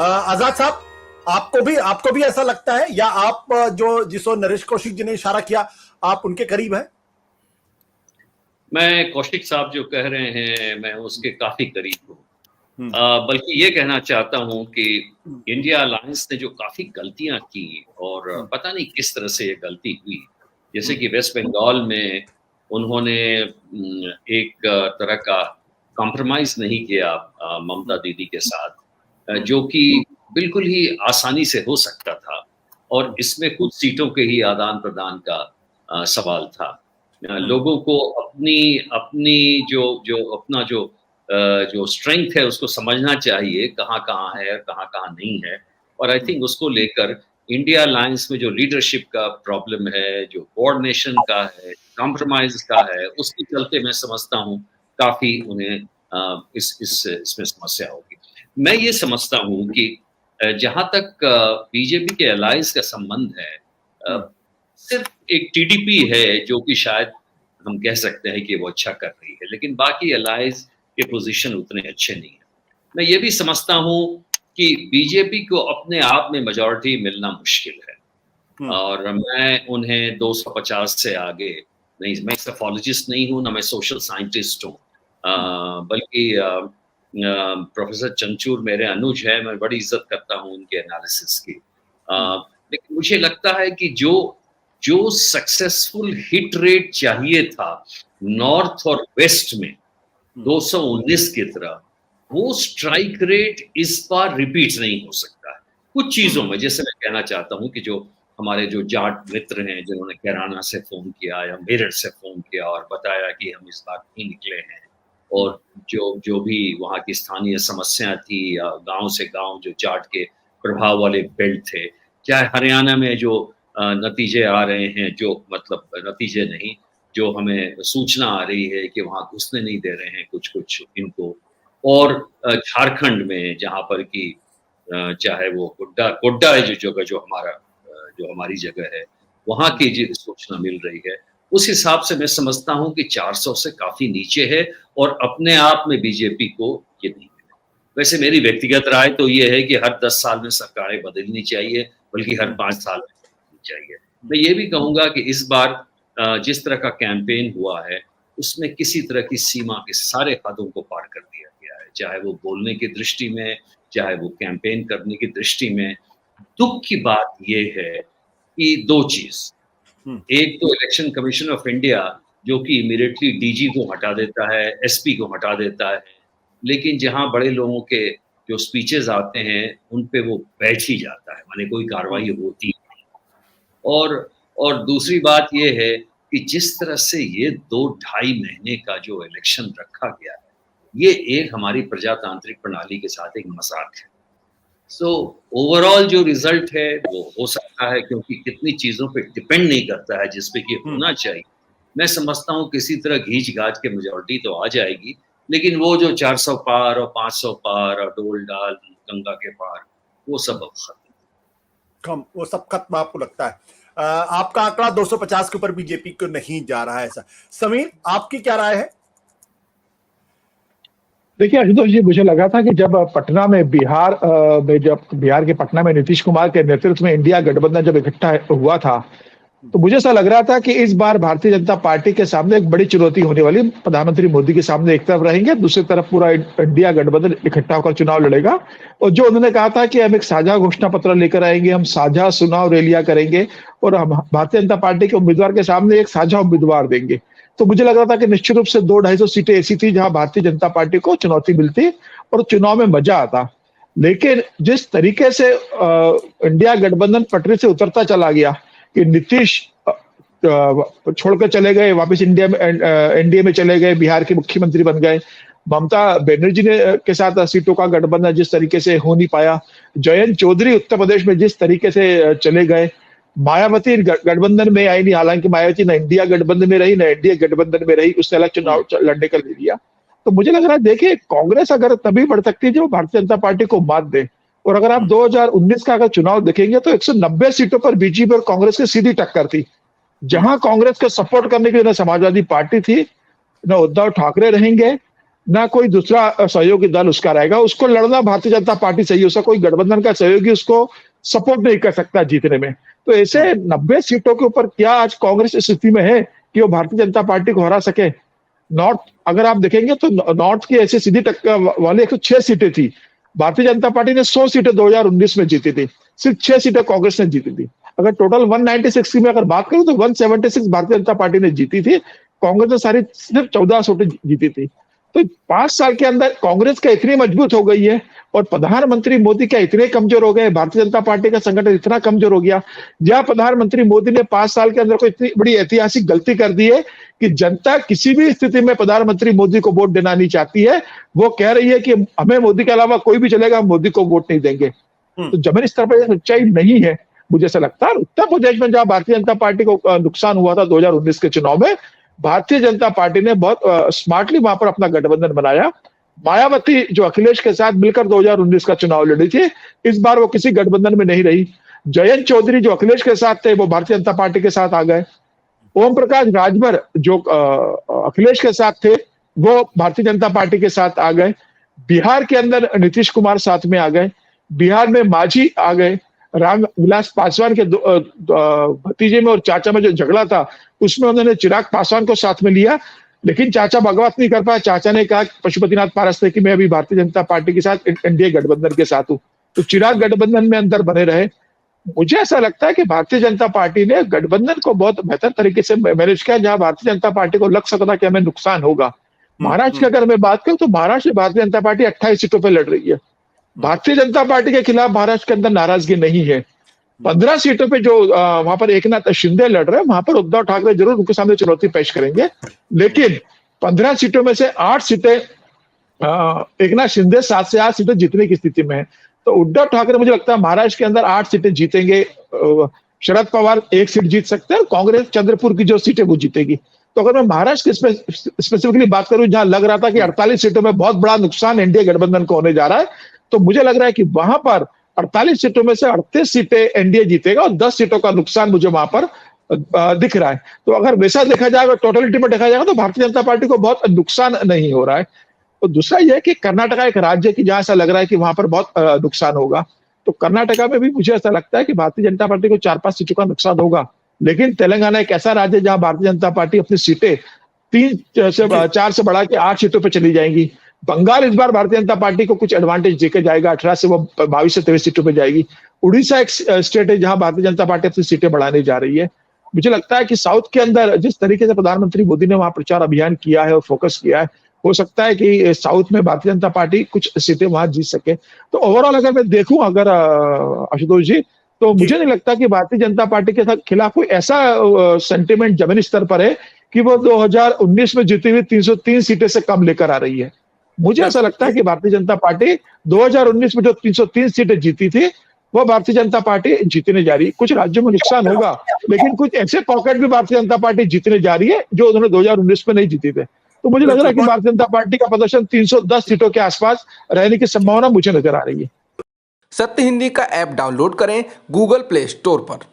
आजाद साहब, आपको भी ऐसा लगता है, या आप जिसो नरेश कौशिक जी ने इशारा किया, आप उनके करीब हैं? मैं कौशिक साहब जो कह रहे हैं मैं उसके काफी करीब हूँ। बल्कि ये कहना चाहता हूँ कि इंडिया अलायंस ने जो काफी गलतियां की और पता नहीं किस तरह से ये गलती हुई, जैसे कि वेस्ट बंगाल में उन्होंने एक तरह का कॉम्प्रोमाइज नहीं किया ममता दीदी के साथ, जो कि बिल्कुल ही आसानी से हो सकता था, और इसमें कुछ सीटों के ही आदान प्रदान का सवाल था। लोगों को अपनी जो स्ट्रेंथ है उसको समझना चाहिए, कहाँ है कहाँ नहीं है। और आई थिंक उसको लेकर इंडिया अलायंस में जो लीडरशिप का प्रॉब्लम है, जो कोऑर्डिनेशन का है, कॉम्प्रोमाइज का है, उसके चलते मैं समझता हूँ काफी उन्हें इसमें समस्या होगी। मैं ये समझता हूँ कि जहां तक बीजेपी के अलायंस का संबंध है, सिर्फ एक टीडीपी है जो कि शायद हम कह सकते हैं कि वो अच्छा कर रही है, लेकिन बाकी अलायंस के पोजीशन उतने अच्छे नहीं है। मैं ये भी समझता हूँ कि बीजेपी को अपने आप में मेजॉरिटी मिलना मुश्किल है, और मैं उन्हें 250 से आगे नहीं, मैं सफोलॉजिस्ट नहीं हूँ, ना मैं सोशल साइंटिस्ट हूँ, बल्कि प्रोफेसर चंचूर मेरे अनुज है, मैं बड़ी इज्जत करता हूँ उनके एनालिसिस की। लेकिन मुझे लगता है कि जो सक्सेसफुल हिट रेट चाहिए था नॉर्थ और वेस्ट में 219 की तरह, वो स्ट्राइक रेट इस बार रिपीट नहीं हो सकता है कुछ चीजों में। जैसे मैं कहना चाहता हूँ कि जो हमारे जो जाट मित्र हैं जिन्होंने कैराना से फोन किया या मेरठ से फोन किया और बताया कि हम इस बार नहीं निकले हैं, और जो भी वहाँ की स्थानीय समस्या थी, गांव से गांव जो जाट के प्रभाव वाले बेल्ट थे, चाहे हरियाणा में जो नतीजे आ रहे हैं, जो मतलब नतीजे नहीं, जो हमें सूचना आ रही है कि वहाँ घुसने नहीं दे रहे हैं कुछ इनको, और झारखंड में जहाँ पर कि चाहे वो गोड्डा है जो जगह जो हमारी जगह है, वहाँ की जो सूचना मिल रही है, उस हिसाब से मैं समझता हूँ कि 400 से काफी नीचे है, और अपने आप में बीजेपी को ये नहीं मिला। वैसे मेरी व्यक्तिगत राय तो ये है कि हर 10 साल में सरकारें बदलनी चाहिए, बल्कि हर 5 साल में बदलनी चाहिए। मैं ये भी कहूँगा कि इस बार जिस तरह का कैंपेन हुआ है, उसमें किसी तरह की सीमा के सारे हदों को पार कर दिया गया है, चाहे वो बोलने की दृष्टि में, चाहे वो कैंपेन करने की दृष्टि में। दुख की बात ये है कि दो चीज, एक तो इलेक्शन कमीशन ऑफ इंडिया जो कि इमीडिएटली डीजी को हटा देता है, एसपी को हटा देता है, लेकिन जहां बड़े लोगों के जो स्पीचेस आते हैं उन पे वो बैठ ही जाता है, माने कोई कार्रवाई होती नहीं। और दूसरी बात ये है कि जिस तरह से ये 2-2.5 महीने का जो इलेक्शन रखा गया है, ये एक हमारी प्रजातांत्रिक प्रणाली के साथ एक मजाक है। सो ओवरऑल जो रिजल्ट है वो हो सकता है, क्योंकि कितनी चीजों पे डिपेंड नहीं करता है जिस पे कि होना चाहिए। मैं समझता हूँ किसी तरह घींच घाच के मेजॉरिटी तो आ जाएगी, लेकिन वो जो 400 पार और 500 पार और डोल डाल गंगा के पार, वो सब अब खत्म, वो सब खत्म आपको लगता है? आपका आंकड़ा 250 के ऊपर बीजेपी को नहीं जा रहा है ऐसा। समीर, आपकी क्या राय है? देखिए आशुतोष जी, मुझे लगा था कि जब पटना में बिहार के पटना में नीतीश कुमार के नेतृत्व में इंडिया गठबंधन जब इकट्ठा हुआ था, तो मुझे ऐसा लग रहा था कि इस बार भारतीय जनता पार्टी के सामने एक बड़ी चुनौती होने वाली। प्रधानमंत्री मोदी के सामने एक तरफ रहेंगे, दूसरी तरफ पूरा इंडिया गठबंधन इकट्ठा होकर चुनाव लड़ेगा। और जो उन्होंने कहा था कि हम एक साझा घोषणा पत्र लेकर आएंगे, हम साझा चुनाव रैलियां करेंगे और हम भारतीय जनता पार्टी के उम्मीदवार के सामने एक साझा उम्मीदवार देंगे। तो मुझे लग रहा था कि निश्चित रूप से 200-250 सीटें ऐसी थी जहां भारतीय जनता पार्टी को चुनौती मिलती और चुनाव में मजा आता। लेकिन जिस तरीके से इंडिया गठबंधन पटरी से उतरता चला गया कि नीतीश छोड़कर चले गए, वापस एनडीए में चले गए, बिहार के मुख्यमंत्री बन गए, ममता बनर्जी ने के साथ सीटों का गठबंधन जिस तरीके से हो नहीं पाया, जयंत चौधरी उत्तर प्रदेश में जिस तरीके से चले गए, मायावती गठबंधन में आई नहीं, हालांकि मायावती न इंडिया गठबंधन में रही न एनडीए गठबंधन में रही, उसने अलग चुनाव लड़ने का ले लिया। तो मुझे लग रहा है देखिए, कांग्रेस अगर तभी बढ़ सकती है जब भारतीय जनता पार्टी को मात दे। और अगर आप 2019 का अगर चुनाव देखेंगे तो 190 सीटों पर बीजेपी और कांग्रेस की सीधी टक्कर थी। जहां कांग्रेस को सपोर्ट करने के लिए न समाजवादी पार्टी थी, न उद्धव ठाकरे रहेंगे, ना कोई दूसरा सहयोगी दल उसका रहेगा, उसको लड़ना भारतीय जनता पार्टी से ही, उसका कोई गठबंधन का सहयोगी उसको सपोर्ट नहीं कर सकता जीतने में। तो ऐसे 90 सीटों के ऊपर क्या आज कांग्रेस इस स्थिति में है कि वो भारतीय जनता पार्टी को हरा सके? नॉर्थ अगर आप देखेंगे तो नॉर्थ की ऐसी सीधी टक्कर वाली 106 सीटें थी, भारतीय जनता पार्टी ने 100 सीटें 2019 में जीती थी, सिर्फ 6 सीटें कांग्रेस ने जीती थी। अगर टोटल 196 की मैं अगर बात करूं तो 176 भारतीय जनता पार्टी ने जीती थी, कांग्रेस ने सारी सिर्फ 14 सीटें जीती थी। तो 5 साल के अंदर कांग्रेस का इतनी मजबूत हो गई है और प्रधानमंत्री मोदी क्या इतने कमजोर हो गए, भारतीय जनता पार्टी का संगठन इतना कमजोर हो गया, जहां प्रधानमंत्री मोदी ने 5 साल के अंदर कोई इतनी बड़ी ऐतिहासिक गलती कर दी है कि जनता किसी भी स्थिति में प्रधानमंत्री मोदी को वोट देना नहीं चाहती है। वो कह रही है कि हमें मोदी के अलावा कोई भी चलेगा, हम मोदी को वोट नहीं देंगे। तो जमीनी स्तर पर यह सच्चाई नहीं है, मुझे ऐसा लगता है। उत्तर प्रदेश में जहां भारतीय जनता पार्टी को नुकसान हुआ था 2019 के चुनाव में, भारतीय जनता पार्टी ने बहुत स्मार्टली वहां पर अपना गठबंधन बनाया। मायावती जो अखिलेश के साथ मिलकर 2019 का चुनाव लड़ी थी, इस बार वो किसी गठबंधन में नहीं रही। जयंत चौधरी जो अखिलेश के साथ थे, वो भारतीय जनता पार्टी के साथ आ गए। ओम प्रकाश राजभर जो अखिलेश के साथ थे, वो भारतीय जनता पार्टी के साथ आ गए। बिहार के अंदर नीतीश कुमार साथ में आ गए, बिहार में मांझी आ गए। रामविलास पासवान के भतीजे में और चाचा में जो झगड़ा था, उसमें उन्होंने चिराग पासवान को साथ में लिया, लेकिन चाचा बगावत नहीं कर पाया। चाचा ने कहा पशुपतिनाथ पारस ने कि मैं अभी भारतीय जनता पार्टी के साथ एनडीए गठबंधन के साथ हूं, तो चिराग गठबंधन में अंदर बने रहे। मुझे ऐसा लगता है कि भारतीय जनता पार्टी ने गठबंधन को बहुत बेहतर तरीके से मैनेज किया, जहां भारतीय जनता पार्टी को लग सकता कि हमें नुकसान होगा। महाराष्ट्र की अगर मैं बात करूं तो महाराष्ट्र में भारतीय जनता पार्टी 28 सीटों पर लड़ रही है। भारतीय जनता पार्टी के खिलाफ महाराष्ट्र के अंदर नाराजगी नहीं है। 15 सीटों पे जो वहां पर एकनाथ शिंदे लड़ रहे हैं, वहां पर उद्धव ठाकरे जरूर उनके सामने चुनौती पेश करेंगे, लेकिन 15 सीटों में से 8 सीटें एकनाथ शिंदे 7 से 8 सीटें जीतने की स्थिति में है। तो उद्धव ठाकरे मुझे लगता है महाराष्ट्र के अंदर 8 सीटें जीतेंगे। शरद पवार 1 सीट जीत सकते हैं, कांग्रेस चंद्रपुर की जो सीट है वो जीतेगी। तो अगर मैं महाराष्ट्र की स्पेसिफिकली बात करूं, जहां लग रहा था कि 48 सीटों में बहुत बड़ा नुकसान एनडीए गठबंधन को होने जा रहा है, तो मुझे लग रहा है कि वहां पर 48 सीटों में से 38 सीटें एनडीए जीतेगा और 10 सीटों का नुकसान मुझे वहां पर दिख रहा है। तो अगर वैसा देखा जाएगा, टोटलिटी में देखा जाएगा, तो भारतीय जनता पार्टी को बहुत नुकसान नहीं हो रहा है। और दूसरा यह है कि कर्नाटका एक राज्य की जहां ऐसा लग रहा है कि वहां पर बहुत नुकसान होगा, तो कर्नाटका में भी मुझे ऐसा लगता है कि भारतीय जनता पार्टी को 4-5 सीटों का नुकसान होगा। लेकिन तेलंगाना एक ऐसा राज्य है जहां भारतीय जनता पार्टी अपनी सीटें 4 से बढ़ा के 8 सीटों पर चली जाएंगी। बंगाल इस बार भारतीय जनता पार्टी को कुछ एडवांटेज देकर जाएगा, 18 से वो 22 से 23 सीटों पर जाएगी। उड़ीसा एक स्टेट है जहां भारतीय जनता पार्टी अपनी सीटें बढ़ाने जा रही है। मुझे लगता है कि साउथ के अंदर जिस तरीके से प्रधानमंत्री मोदी ने वहां प्रचार अभियान किया है और फोकस किया है, हो सकता है कि साउथ में भारतीय जनता पार्टी कुछ सीटें वहां जीत सके। तो ओवरऑल अगर मैं देखूं अगर आशुतोष जी, तो मुझे नहीं लगता कि भारतीय जनता पार्टी के खिलाफ कोई ऐसा सेंटिमेंट जमीनी स्तर पर है कि वो 2019 में जीती हुई 303 सीटें से कम लेकर आ रही है। मुझे ऐसा लगता है कि भारतीय जनता पार्टी 2019 में जो 303 सीटें जीती थी, वो भारतीय जनता पार्टी जीतने जा रही है। कुछ राज्यों में नुकसान होगा, लेकिन कुछ ऐसे पॉकेट भी भारतीय जनता पार्टी जीतने जा रही है जो उन्होंने 2019 में नहीं जीते थे। तो मुझे लग रहा है कि भारतीय जनता पार्टी का प्रदर्शन 310 सीटों के आसपास रहने की संभावना मुझे नजर आ रही है। सत्य हिंदी का ऐप डाउनलोड करें गूगल प्ले स्टोर पर।